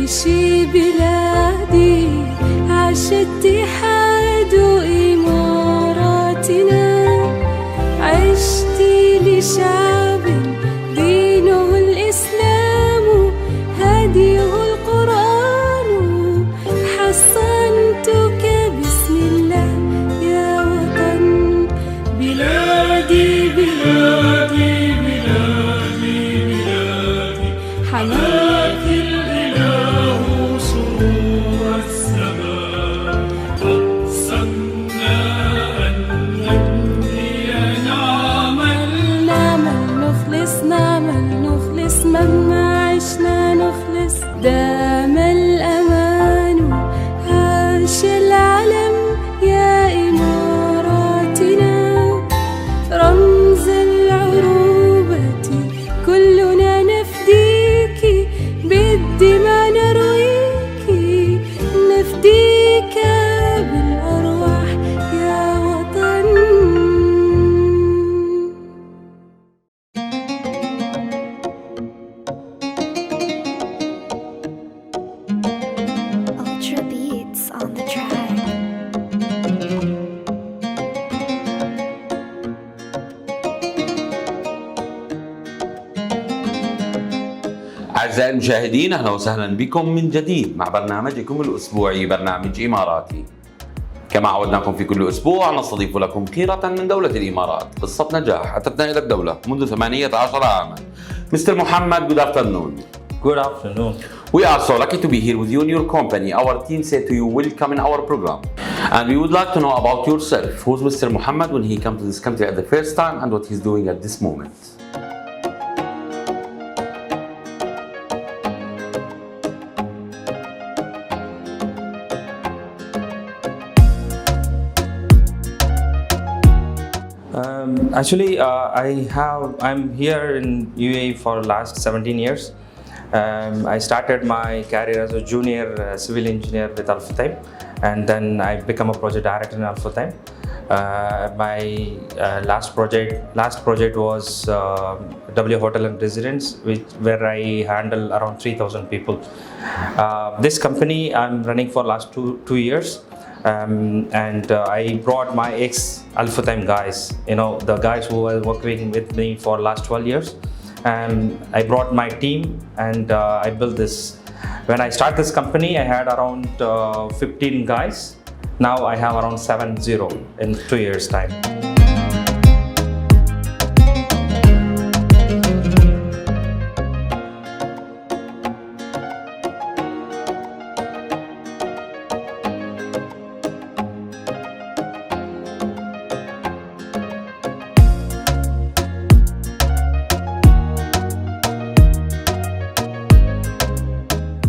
عيشي بلادي عاش اتحاد إماراتنا عشت لشعب دينه الإسلام هديه القرآن حصنتك بسم الله يا وطن بلادي بلادي بلادي بلادي حماك الإله سرور السماء أقسمنا أن نبني نعمل نخلص مهما عشنا نخلص دام الأمان عاش العلم يا إماراتنا رمز العروبة كلنا نفديك بالدماء نرويك نفديك بالأرواح يا وطن Ultra beats on the track. أعزائي المشاهدين، أهلا وسهلا بكم من جديد مع برنامجكم الأسبوعي برنامج إماراتي. كما عودناكم في كل أسبوع نستضيف لكم خيرة من دولة الإمارات، قصة نجاح أتتنا إلى الدولة منذ 18 عاما. Mr. Mohammed, good afternoon. Good afternoon. We are so lucky to be here with you in your company. Our team said to you, welcome in our program. And we would like to know about yourself. Who's Mr. Mohammed when he came to this country at the first time and what he's doing at this moment? I'm here in UAE for last 17 years. I started my career as a junior civil engineer with Al Futtaim, and then I became a project director in Al Futtaim. My last project was W Hotel and Residence, where I handle around 3,000 people. This company I'm running for last two years. I brought my ex Al Futtaim guys, the guys who were working with me for last 12 years. I brought my team and I built this. When I started this company, I had around 15 guys. Now I have around 70 in 2 years' time.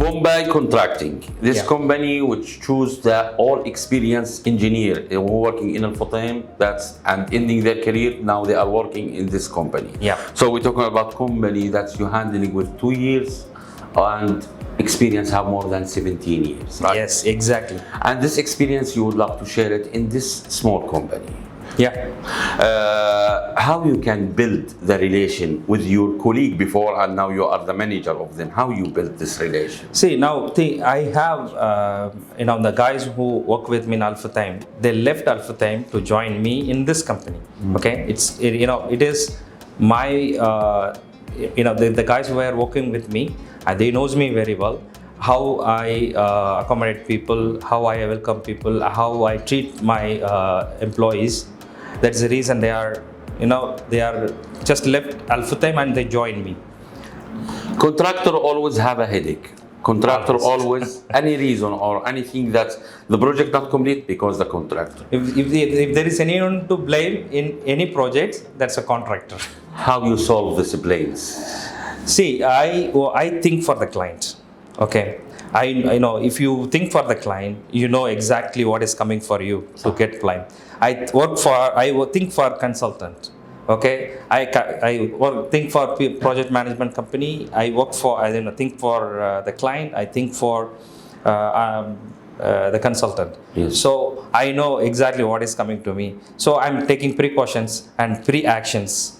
BOMBAY Contracting, this company which choose the all-experienced engineer working in Al Futtaim and ending their career, now they are working in this company. Yeah. So we're talking about company that you're handling with 2 years and experience have more than 17 years, right? Yes, exactly. And this experience you would like to share it in this small company. Yeah. How you can build the relation with your colleague before and now you are the manager of them? How you build this relation? See, now I have the guys who work with me in Al Futtaim. They left Al Futtaim to join me in this company. Okay, it is my the guys who are working with me. They knows me very well. How I accommodate people, how I welcome people, how I treat my employees. That's the reason they are just left Al Futtaim and they joined me. Contractor always have a headache. Contractor always any reason or anything that the project not complete because the contractor. If there is anyone to blame in any project, that's a contractor. How you solve this blames? See, I think for the client. Okay, I know if you think for the client, you know exactly what is coming for you to get client. I think for consultant. Okay, think for project management company. I work for think for the client. I think for the consultant. Yes. So I know exactly what is coming to me. So I'm taking precautions and pre-actions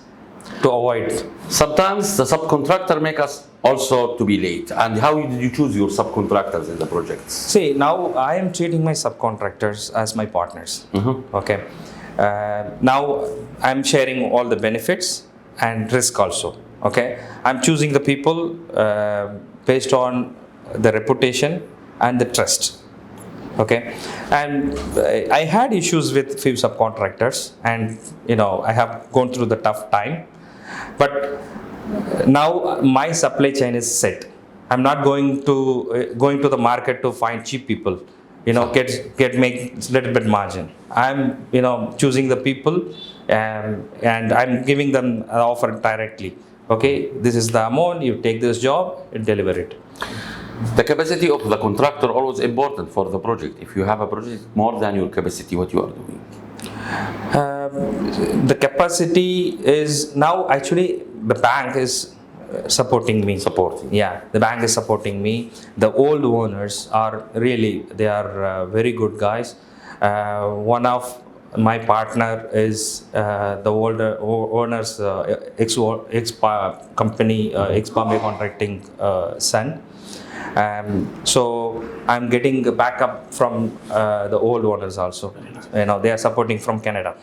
to avoid. Sometimes the subcontractor make us also to be late. And how did you choose your subcontractors in the projects? See, now I am treating my subcontractors as my partners. Okay. Now I'm sharing all the benefits and risk also. Okay. I'm choosing the people based on the reputation and the trust. Okay. And I had issues with few subcontractors, and I have gone through the tough time. But now my supply chain is set. I'm not going to the market to find cheap people. Make little bit margin. I'm choosing the people, and I'm giving them an offer directly. Okay, this is the amount. You take this job, and deliver it. The capacity of the contractor always important for the project. If you have a project more than your capacity, what you are doing? The capacity is now actually the bank is supporting me. Yeah, the bank is supporting me. The old owners are really, they are very good guys. One of my partner is the older owner's ex company, ex Bombay contracting son. So I'm getting backup from the old owners also. They are supporting from Canada.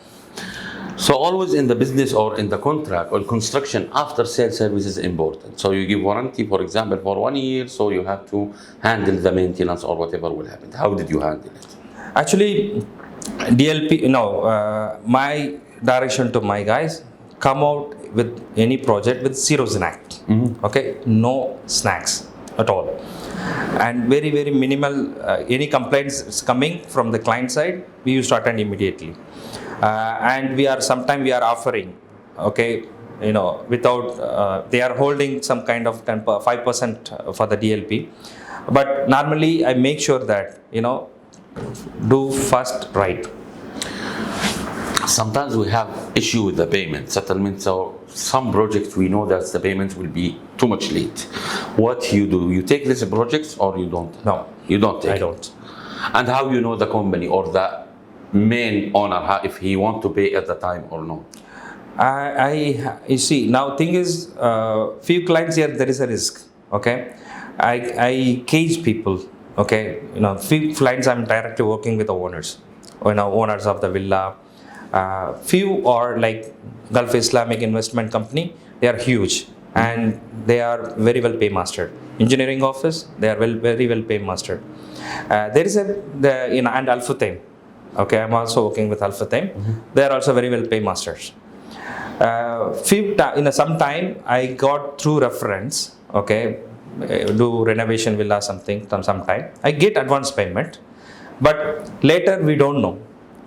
So always in the business or in the contract or construction, after sale service is important. So you give warranty, for example, for 1 year, so you have to handle the maintenance or whatever will happen. How did you handle it? Actually, DLP, my direction to my guys, come out with any project with zero snack. Okay, no snacks at all. And very, very minimal, any complaints is coming from the client side, we used to attend immediately. And sometimes we are offering, okay, without, they are holding some kind of 5% for the DLP. But normally I make sure that, do first right. Sometimes we have issue with the payment settlement. So some projects we know that the payments will be too much late. What you do? You take these projects or you don't? No, you don't take. I don't. And how you know the company or the main owner if he want to pay at the time or no? You see, now thing is, few clients here there is a risk. Okay, I cage people. Okay, few clients I'm directly working with the owners, owners of the villa. Few are like Gulf Islamic Investment Company. They are huge and they are very well pay mastered. Engineering office, they are very well pay mastered. There is and Al Futtaim. Okay, I'm also working with Al Futtaim. They are also very well pay masters. Some time I got through reference. Okay, do renovation villa sometime. I get advance payment, but later we don't know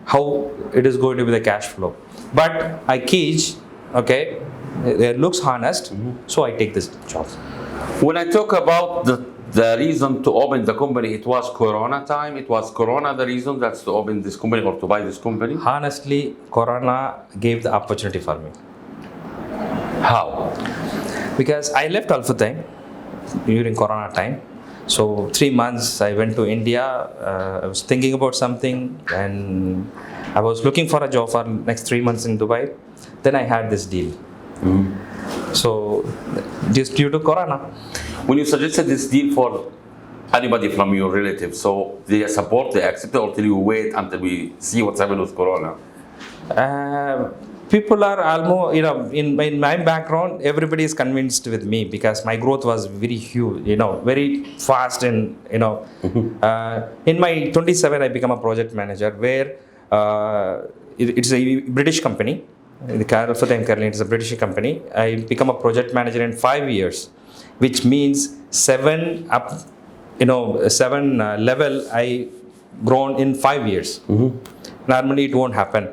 how it is going to be the cash flow. But I cage, okay, it looks honest, so I take this job. When I talk about the reason to open the company, it was Corona time. It was Corona the reason that's to open this company or to buy this company? Honestly, Corona gave the opportunity for me. How? Because I left Al Futtaim during Corona time. So 3 months I went to India. I was thinking about something and I was looking for a job for next 3 months in Dubai. Then I had this deal. So just due to Corona. When you suggested this deal for anybody from your relatives, so they support, they accept it, or till you wait until we see what's happening with Corona? People are almost, in my background, everybody is convinced with me because my growth was very huge, very fast. And, in my 27, I become a project manager where it's a British company. The Al Futtaim currently is a British company. I become a project manager in 5 years, which means 7 level I grown in 5 years. Normally it won't happen.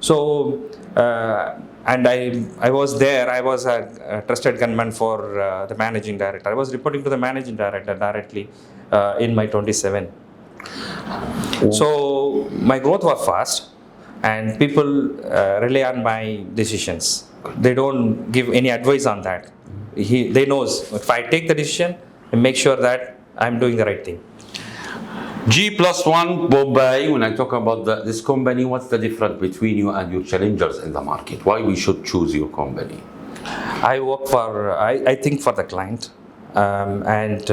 So, and I was there. I was a trusted gunman for the managing director. I was reporting to the managing director directly in my 27. So my growth was fast, and people rely on my decisions. They don't give any advice on that. They knows if I take the decision, I make sure that I'm doing the right thing. G+1 Bombay, when I talk about this company, what's the difference between you and your challengers in the market? Why we should choose your company? I work for, I think for the client. And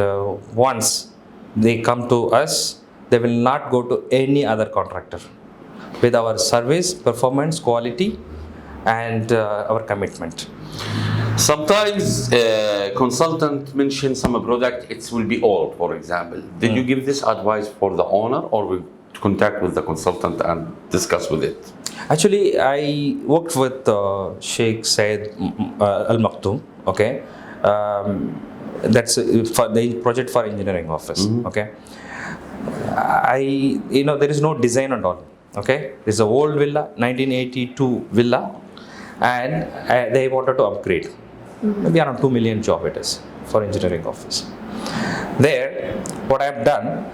once they come to us, they will not go to any other contractor with our service, performance, quality, and our commitment. Sometimes consultant mention some product, it will be old, for example. Did you give this advice for the owner, or will contact with the consultant and discuss with it? Actually, I worked with Sheikh Said Al Maktoum. Okay, that's for the project for engineering office. Okay, there is no design and all. Okay, it's an old villa, 1982 villa, and they wanted to upgrade. Maybe around 2 million job it is for engineering office. There, what I've done,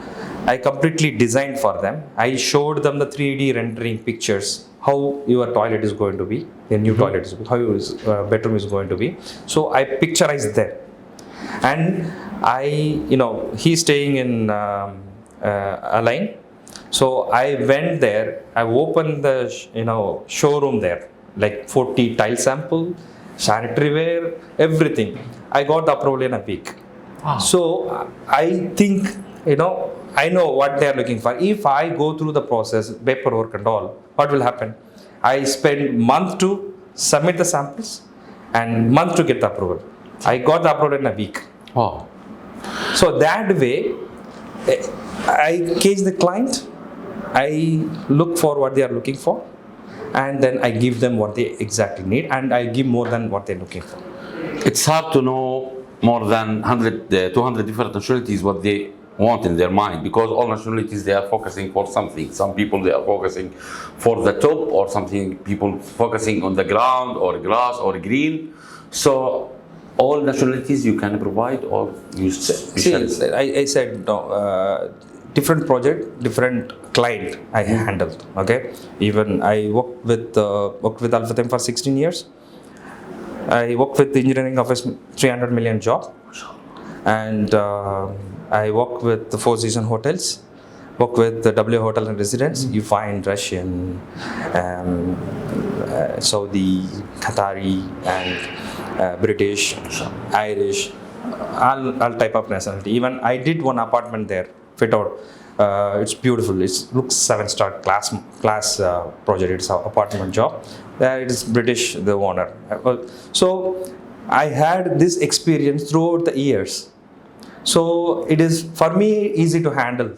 I completely designed for them. I showed them the 3D rendering pictures, how your toilet is going to be, the new toilet is, how your bedroom is going to be. So I picturized them. And he's staying in Align. So I went there, I opened the showroom there, like 40 tile sample, sanitary ware, everything. I got the approval in a week. Wow. So I think, I know what they are looking for. If I go through the process, paperwork and all, what will happen? I spend month to submit the samples and month to get the approval. I got the approval in a week. Wow. So that way, I gauge the client, I look for what they are looking for, and then I give them what they exactly need, and I give more than what they're looking for. It's hard to know more than 200 different nationalities what they want in their mind, because all nationalities, they are focusing for something. Some people, they are focusing for the top, or something, people focusing on the ground or grass or green. So all nationalities you can provide, or you said? I said no. Different project, different client I handled. Okay, even I worked with Al Fathem for 16 years. I worked with the engineering office 300 million job, and I worked with the Four Seasons hotels. Work with the W Hotel and Residence. You find Russian, Saudi, Qatari, and British, Irish, all type of nationality. Even I did one apartment there, fit out. It's beautiful. It looks 7-star class project. It's an apartment job. There it is British, the owner. So I had this experience throughout the years. So it is for me easy to handle.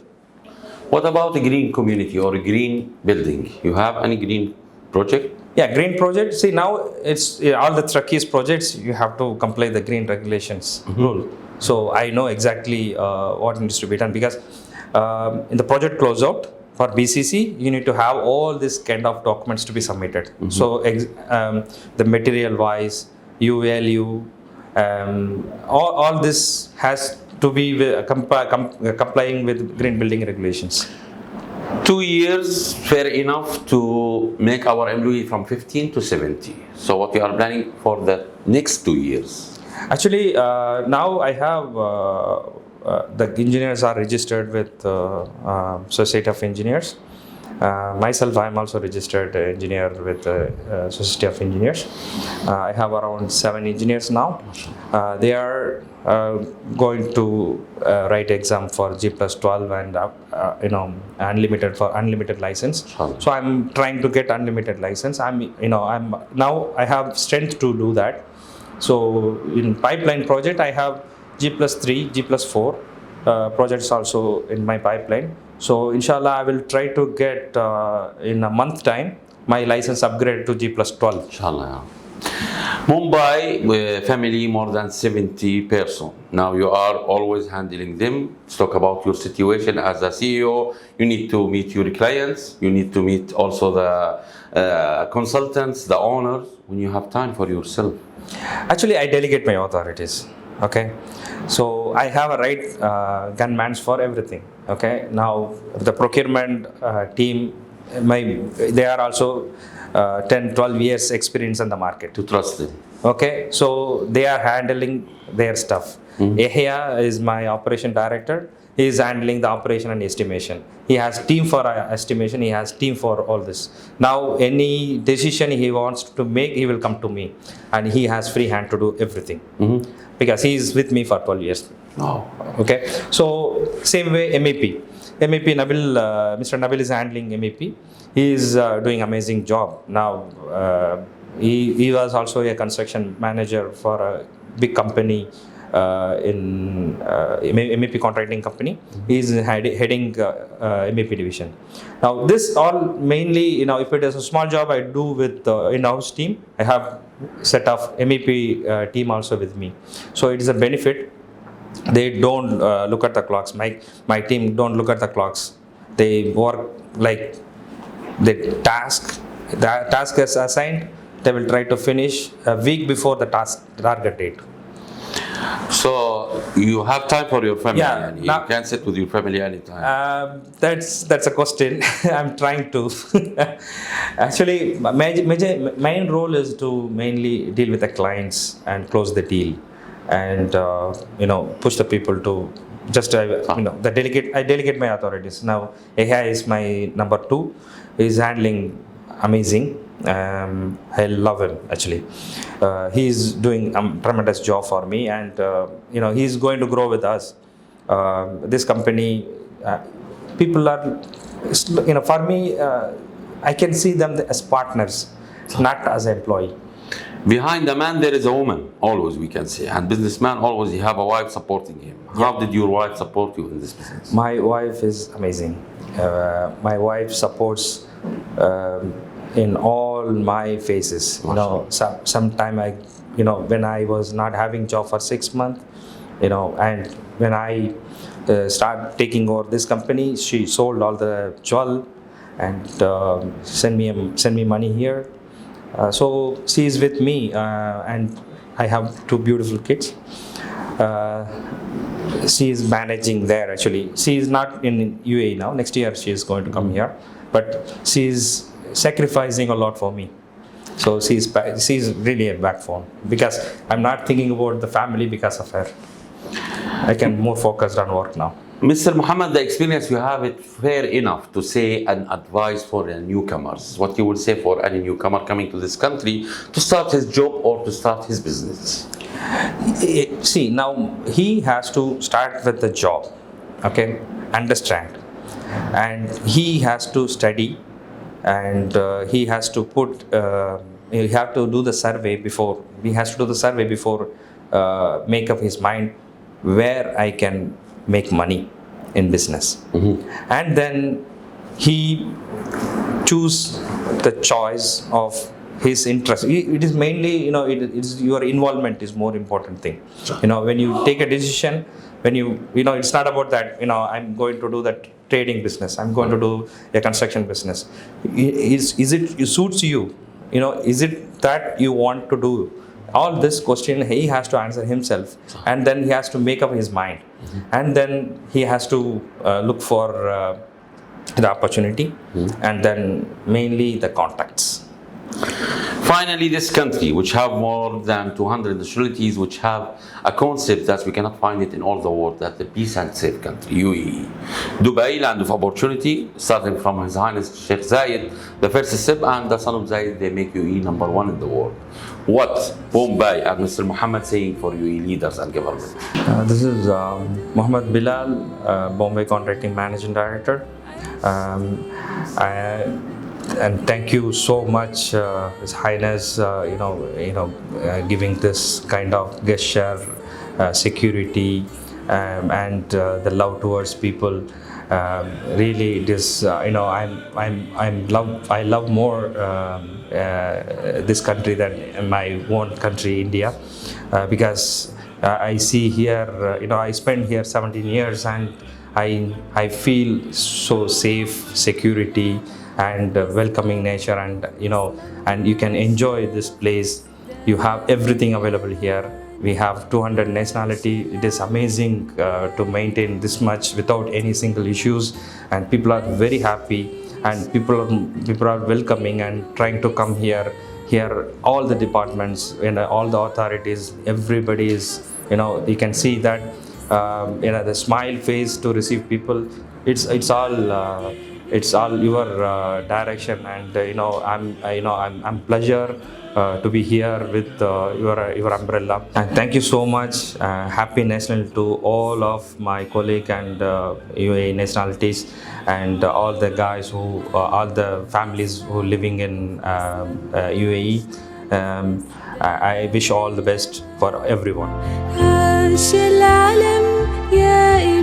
What about the green community or green building? You have any green project? Yeah, green project. See, now it's all the Turkey's projects. You have to comply the green regulations rule. So I know exactly what needs to be done, because in the project closeout for BCC, you need to have all this kind of documents to be submitted. So the material wise, ULU, all this has to be complying with green building regulations. 2 years, fair enough to make our employee from 15 to 70. So what you are planning for the next 2 years? Actually, now I have the engineers are registered with Society of Engineers. Myself, I am also registered engineer with Society of Engineers. I have around 7 engineers now. They are going to write exam for G+12 and unlimited license. So I'm trying to get unlimited license. I'm now I have strength to do that. So in pipeline project, I have G+3, G+4 projects also in my pipeline. So inshallah, I will try to get in a month time my license upgrade to G+12. Inshallah. Mumbai family, more than 70 person. Now you are always handling them. Let's talk about your situation as a CEO. You need to meet your clients. You need to meet also the consultants, the owners, when you have time for yourself. Actually, I delegate my authorities. Okay, so I have a right gunmans for everything. Okay, now the procurement team, they are also 10-12 years experience in the market. To trust them. Okay, so they are handling their stuff. Yahya is my operation director. he is handling the operation and estimation. He has team for estimation, he has team for all this. Now any decision he wants to make, he will come to me, and he has free hand to do everything, because he is with me for 12 years. Oh. Okay, so same way MEP Nabil, Mr. Nabil is handling MEP. He is doing amazing job now. He was also a construction manager for a big company in MEP contracting company. He is heading MEP division. Now this all mainly, if it is a small job, I do with in-house team. I have set of MEP team also with me, so it is a benefit. They don't look at the clocks. My team don't look at the clocks. They work like the task is assigned. They will try to finish a week before the target date. So you have time for your family. Yeah, And you can sit with your family anytime. That's a question. I'm trying to. Actually, main role is to mainly deal with the clients and close the deal, and push the people to just the delegate. I delegate my authorities. Now AI is my number 2. He's handling amazing. I love him actually. He's doing a tremendous job for me, and he's going to grow with us. This company, people are, for me, I can see them as partners, not as employee. Behind the man there is a woman, always, we can say, and businessman always you have a wife supporting him. How did your wife support you in this business? My wife is amazing. My wife supports in all my phases. Sometime I, when I was not having job for 6 months, and when I start taking over this company, she sold all the jewel and send me money here. So she is with me, and I have 2 beautiful kids. She is managing there actually. She is not in UAE now. Next year she is going to come here, but she is sacrificing a lot for me. So she's really a backbone, because I'm not thinking about the family because of her. I can more focused on work now. Mr. Mohammed, the experience you have, it fair enough to say an advice for the newcomers. What you would say for any newcomer coming to this country to start his job or to start his business? See, now he has to start with the job, okay? Understand. And he has to study, and he has to he have to do the survey before, make up his mind where I can make money in business. And then he choose the choice of his interest. It is mainly, it is your involvement is more important thing. When you take a decision, it's not about that, I'm going to do that trading business, I'm going to do a construction business. It suits you? Is it that you want to do? All this question he has to answer himself, and then he has to make up his mind, and then he has to look for the opportunity, and then mainly the contacts. Finally, this country, which have more than 200 nationalities, which have a concept that we cannot find it in all the world, that the peace and safe country, UAE. Dubai, land of opportunity, starting from His Highness Sheikh Zayed, the first step, and the son of Zayed, they make UAE number 1 in the world. What Bombay and Mr. Mohammed saying for UAE leaders and government? This is Mohammed Bilal, Bombay Contracting Managing Director. And thank you so much, His Highness, giving this kind of gesture, security, and the love towards people. Really, it is. I love more this country than my own country, India, because I see here. I spent here 17 years, and I feel so safe, security, and welcoming nature, and you can enjoy this place. You have everything available here. We have 200 nationality. It is amazing to maintain this much without any single issues, and people are very happy, and people are welcoming and trying to come here. Here, all the departments and all the authorities, everybody is, you can see that the smile face to receive people. It's all your direction, and I'm pleasure to be here with your umbrella. And thank you so much. Happy National to all of my colleague and UAE nationalities, and all the guys all the families who living in UAE. I wish all the best for everyone. عاش العالم يا